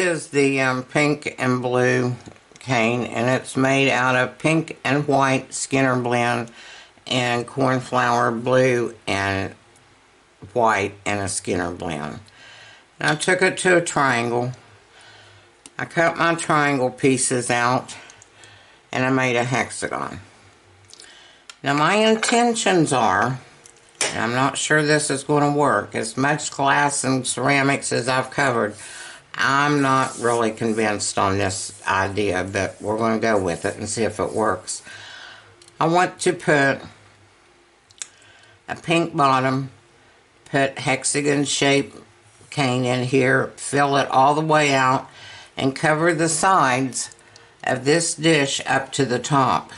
is the pink and blue cane, and it's made out of pink and white Skinner blend and cornflower blue and white and a Skinner blend. And I took it to a triangle. I cut my triangle pieces out and I made a hexagon. Now my intentions are, and I'm not sure this is going to work, as much glass and ceramics as I've covered, I'm not really convinced on this idea, but we're going to go with it and see if it works. I want to put a pink bottom, put Hexagon Shape cane in here, fill it all the way out, and cover the sides of this dish up to the top.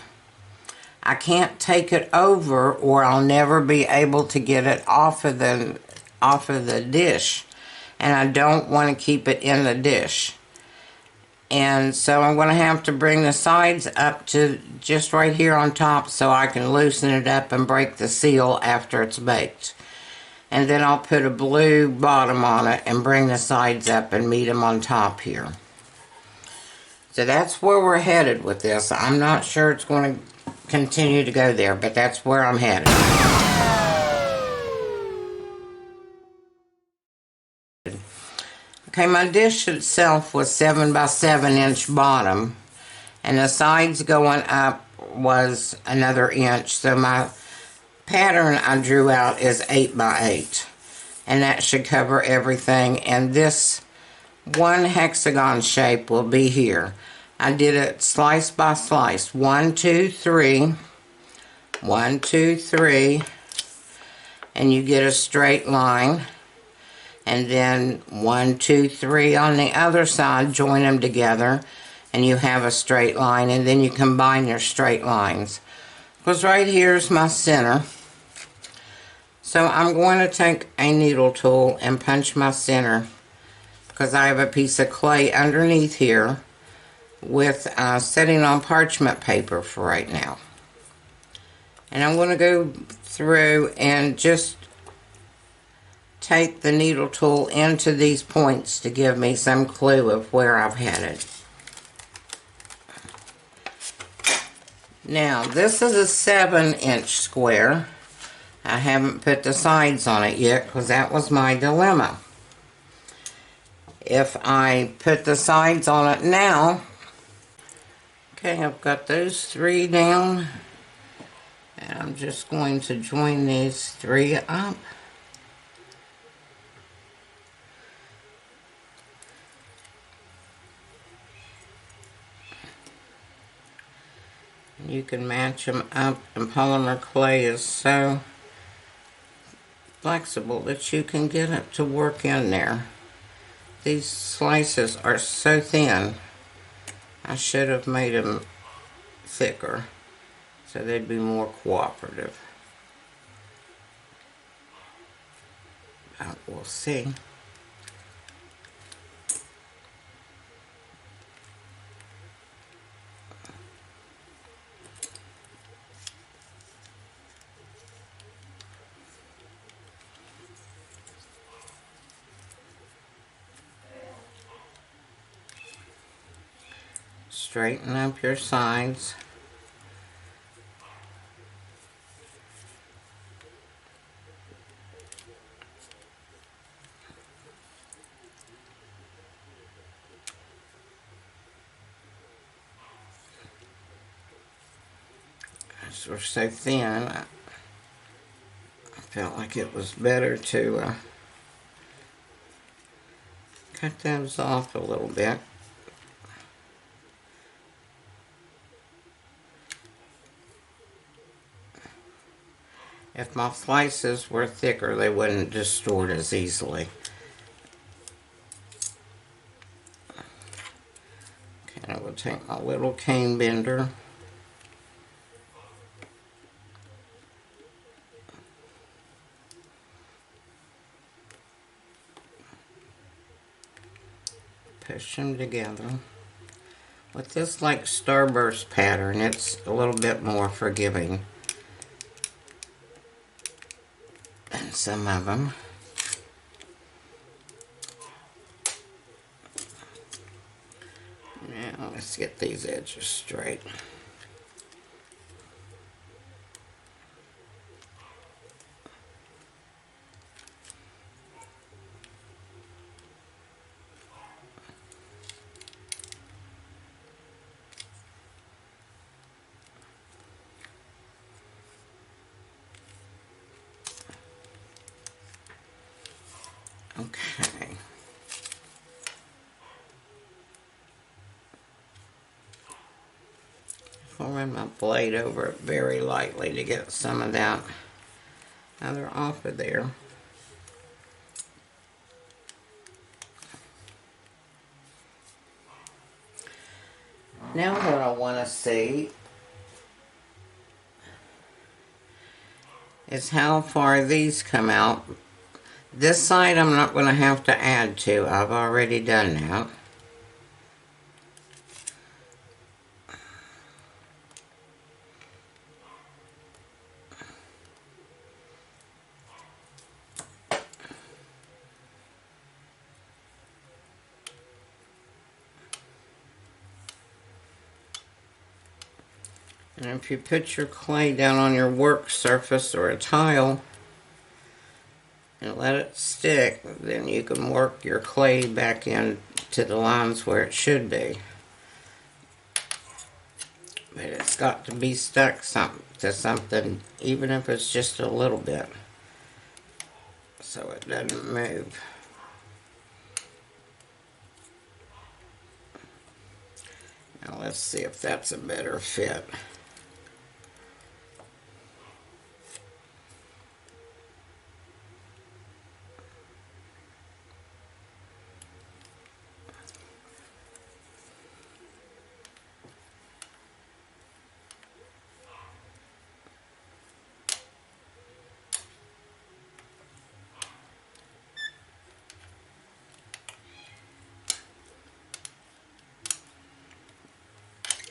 I can't take it over or I'll never be able to get it off of the dish. And I don't want to keep it in the dish. And so I'm going to have to bring the sides up to just right here on top so I can loosen it up and break the seal after it's baked. And then I'll put a blue bottom on it and bring the sides up and meet them on top here. So that's where we're headed with this. I'm not sure it's going to continue to go there, but that's where I'm headed. Okay, my dish itself was 7 by 7 inch bottom, and the sides going up was another inch. So my pattern I drew out is 8 by 8, and that should cover everything. And this one hexagon shape will be here. I did it slice by slice. 1, 2, 3. 1, 2, 3. And you get a straight line. And then 1, 2, 3 on the other side, join them together, and you have a straight line, and then you combine your straight lines. Because right here is my center. So I'm going to take a needle tool and punch my center, because I have a piece of clay underneath here with setting on parchment paper for right now. And I'm going to go through and just take the needle tool into these points to give me some clue of where I've headed. Now, this is a 7-inch square. I haven't put the sides on it yet because that was my dilemma. If I put the sides on it now, okay, I've got those 3 down, and I'm just going to join these 3 up. You can match them up, and polymer clay is so flexible that you can get it to work in there. These slices are so thin. I should have made them thicker so they'd be more cooperative. But we'll see. Straighten up your sides. These were so thin, I felt like it was better to cut those off a little bit. If my slices were thicker, they wouldn't distort as easily. Okay, I will take my little cane bender. Push them together. With this like starburst pattern, it's a little bit more forgiving than some of them. Now let's get these edges straight. Okay. I'll run my blade over it very lightly to get some of that other off of there. Now what I want to see is how far these come out. This side I'm not going to have to add to. I've already done that. And if you put your clay down on your work surface or a tile and let it stick, then you can work your clay back into the lines where it should be. But it's got to be stuck to something, even if it's just a little bit, so it doesn't move. Now let's see if that's a better fit.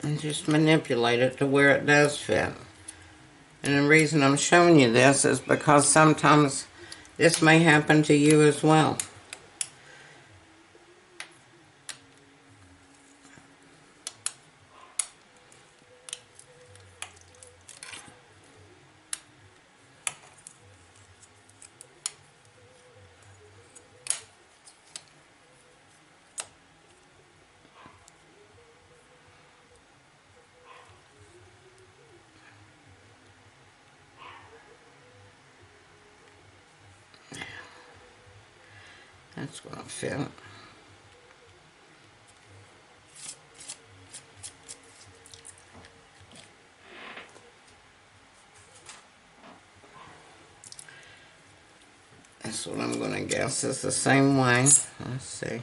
And just manipulate it to where it does fit. And the reason I'm showing you this is because sometimes this may happen to you as well. That's going to fit. That's what I'm going to guess is the same way. Let's see.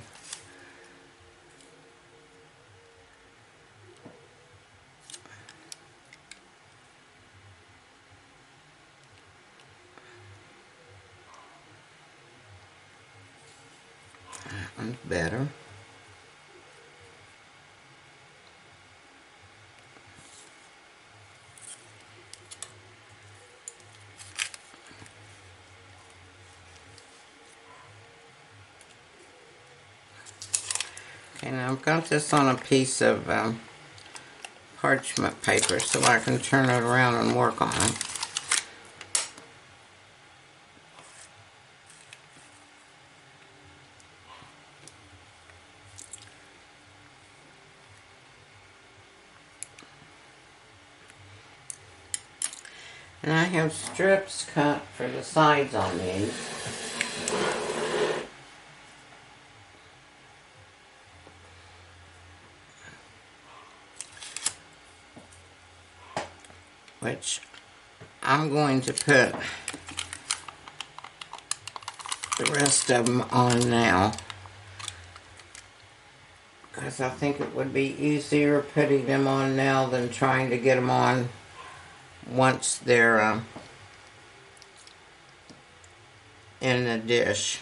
That one's better. Okay, now I've got this on a piece of parchment paper so I can turn it around and work on it. And I have strips cut for the sides on these. Which I'm going to put the rest of them on now, because I think it would be easier putting them on now than trying to get them on once they're in the dish.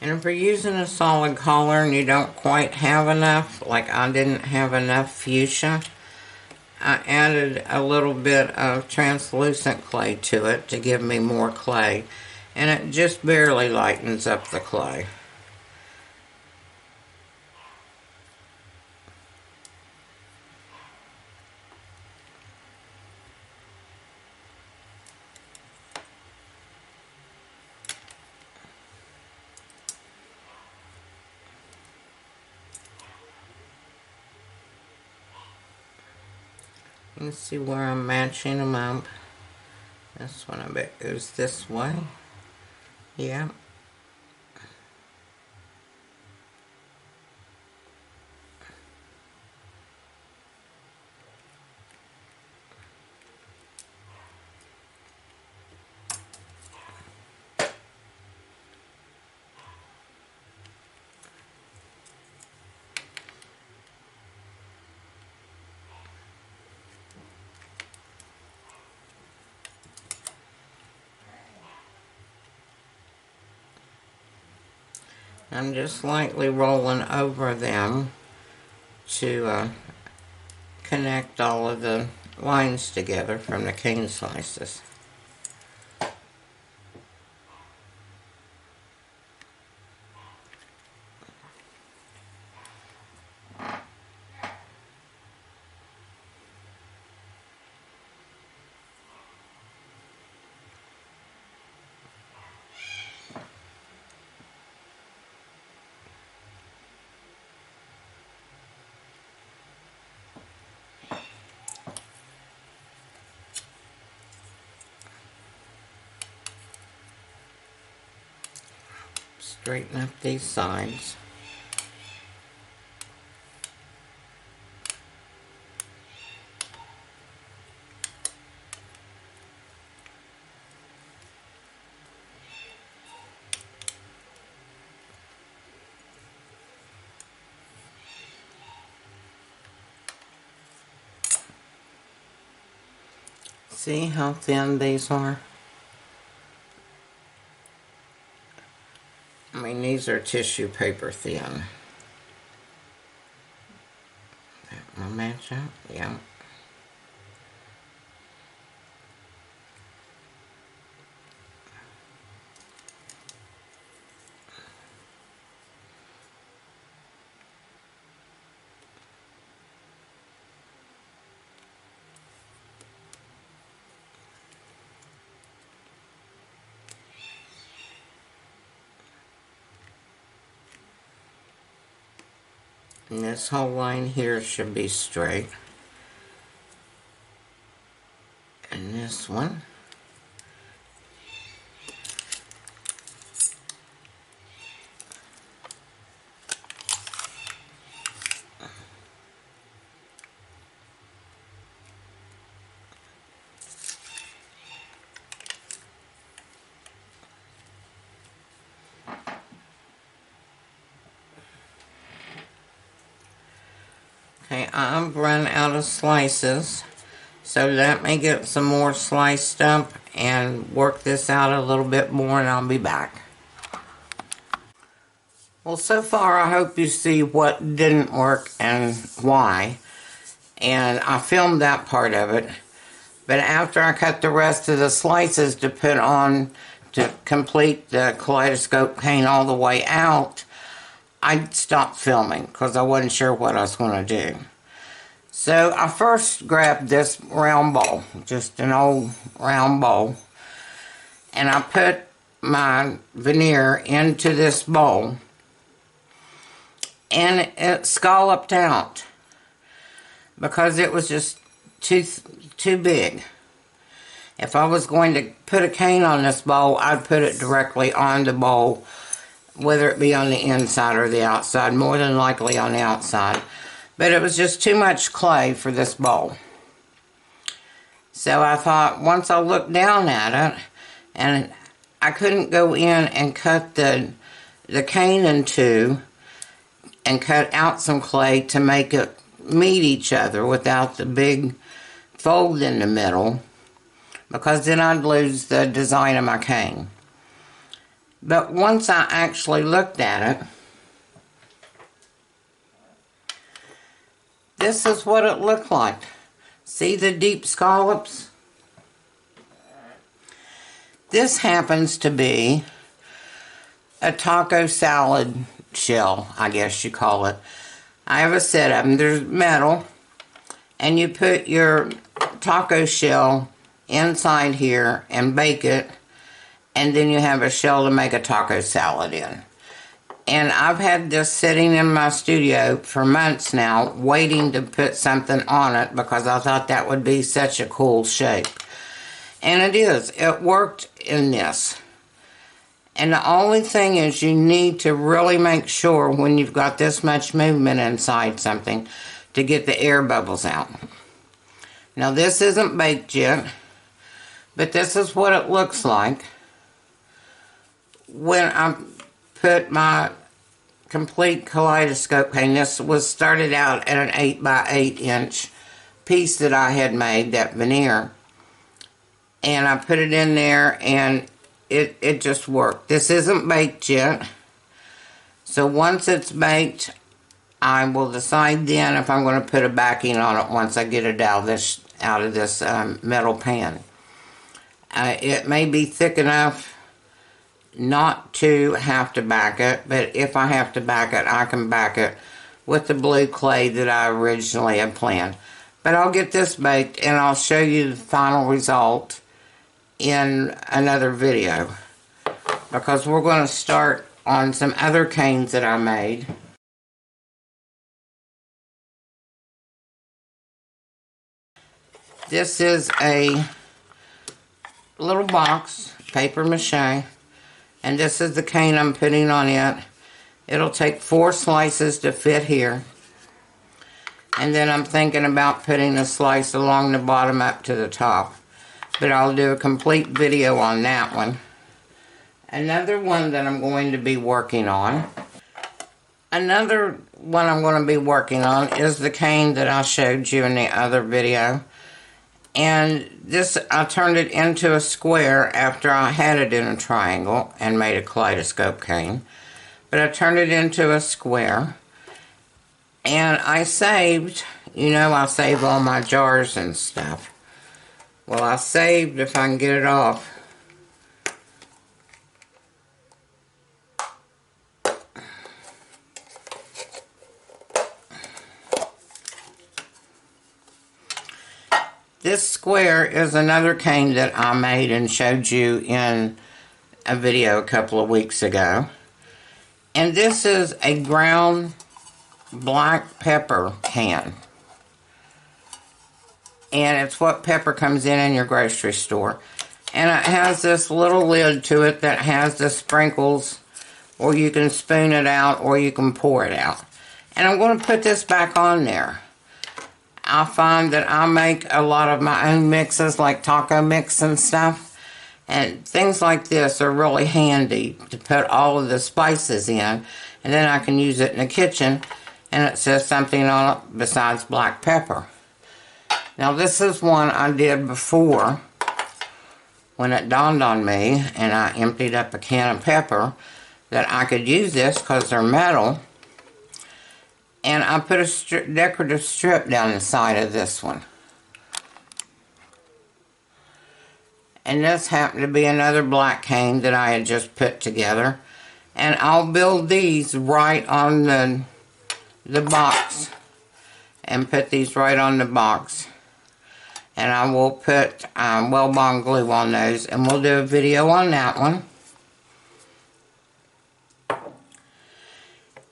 And if you're using a solid color and you don't quite have enough, like I didn't have enough fuchsia, I added a little bit of translucent clay to it to give me more clay. and it just barely lightens up the clay. Let's see where I'm matching them up. This one, I bet, goes this way. Yeah. I'm just lightly rolling over them to connect all of the lines together from the cane slices. Straighten up these sides. See how thin these are? I mean, these are tissue paper thin. That will match up? Yeah. And this whole line here should be straight. And this one. Okay, I've run out of slices, so let me get some more sliced up and work this out a little bit more, and I'll be back. Well, so far I hope you see what didn't work and why, and I filmed that part of it, but after I cut the rest of the slices to put on to complete the kaleidoscope cane all the way out, I stopped filming because I wasn't sure what I was going to do. So I first grabbed this round bowl, just an old round bowl, and I put my veneer into this bowl, and it scalloped out because it was just too big. If I was going to put a cane on this bowl, I'd put it directly on the bowl, whether it be on the inside or the outside, more than likely on the outside. But it was just too much clay for this bowl. So I thought, once I looked down at it, and I couldn't go in and cut the cane in two and cut out some clay to make it meet each other without the big fold in the middle, because then I'd lose the design of my cane. But once I actually looked at it, this is what it looked like. See the deep scallops? This happens to be a taco salad shell, I guess you call it. I have a set of them. There's metal, and you put your taco shell inside here and bake it, and then you have a shell to make a taco salad in. And I've had this sitting in my studio for months now, waiting to put something on it because I thought that would be such a cool shape. And it is. It worked in this. And the only thing is you need to really make sure when you've got this much movement inside something to get the air bubbles out. Now this isn't baked yet, but this is what it looks like when I put my complete kaleidoscope pane. This was started out at an 8 by 8 inch piece that I had made, that veneer. And I put it in there and it just worked. This isn't baked yet. So once it's baked, I will decide then if I'm going to put a backing on it once I get it out of this metal pan. It may be thick enough not to have to back it, but if I have to back it, I can back it with the blue clay that I originally had planned. But I'll get this baked and I'll show you the final result in another video, because we're going to start on some other canes that I made. This is a little box, paper mache, and this is the cane I'm putting on it. It'll take 4 slices to fit here. And then I'm thinking about putting a slice along the bottom up to the top. But I'll do a complete video on that one. Another one that I'm going to be working on. Another one I'm going to be working on is the cane that I showed you in the other video. And this, I turned it into a square after I had it in a triangle and made a kaleidoscope cane. But I turned it into a square. And I saved, you know, I save all my jars and stuff. Well, I saved, if I can get it off, this square is another cane that I made and showed you in a video a couple of weeks ago. And this is a ground black pepper can. And it's what pepper comes in your grocery store. And it has this little lid to it that has the sprinkles, or you can spoon it out, or you can pour it out. And I'm going to put this back on there. I find that I make a lot of my own mixes, like taco mix and stuff. And things like this are really handy to put all of the spices in. And then I can use it in the kitchen, and it says something on it besides black pepper. Now this is one I did before when it dawned on me, and I emptied up a can of pepper, that I could use this because they're metal. And I put a decorative strip down the side of this one. And this happened to be another black cane that I had just put together. And I'll build these right on the box. And put these right on the box. And I will put well-bond glue on those. And we'll do a video on that one.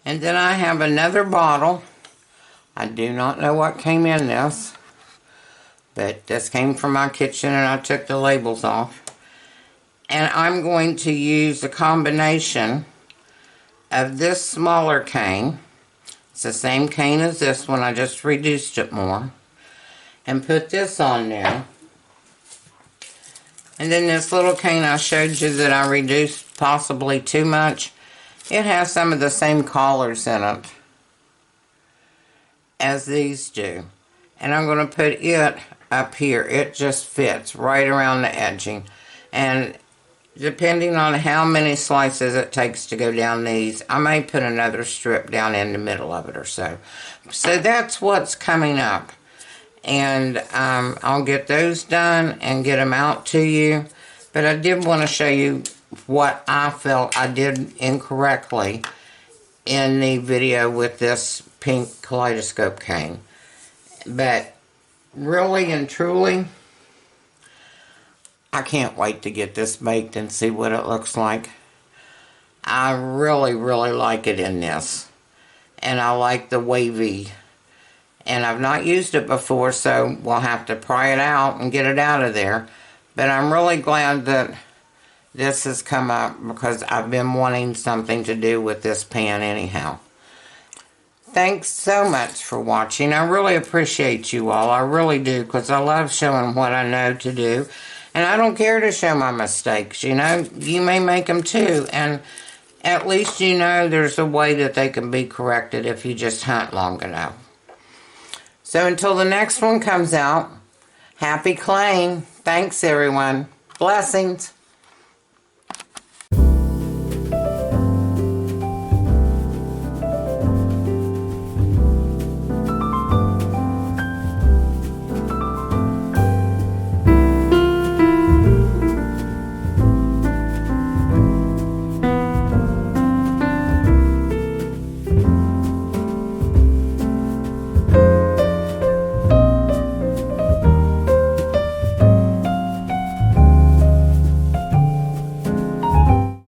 And then I have another bottle. I do not know what came in this. But this came from my kitchen and I took the labels off. And I'm going to use a combination of this smaller cane. It's the same cane as this one, I just reduced it more. And put this on there. And then this little cane I showed you that I reduced possibly too much. It has some of the same collars in it as these do. And I'm going to put it up here. It just fits right around the edging. And depending on how many slices it takes to go down these, I may put another strip down in the middle of it or so. So that's what's coming up. And I'll get those done and get them out to you. But I did want to show you what I felt I did incorrectly in the video with this pink kaleidoscope cane. But really and truly, I can't wait to get this baked and see what it looks like. I really, really like it in this. And I like the wavy. And I've not used it before, so we'll have to pry it out and get it out of there. But I'm really glad that this has come up because I've been wanting something to do with this pan anyhow. Thanks so much for watching. I really appreciate you all. I really do, because I love showing what I know to do. And I don't care to show my mistakes, you know. You may make them too. And at least you know there's a way that they can be corrected if you just hunt long enough. So until the next one comes out, happy claying. Thanks, everyone. Blessings.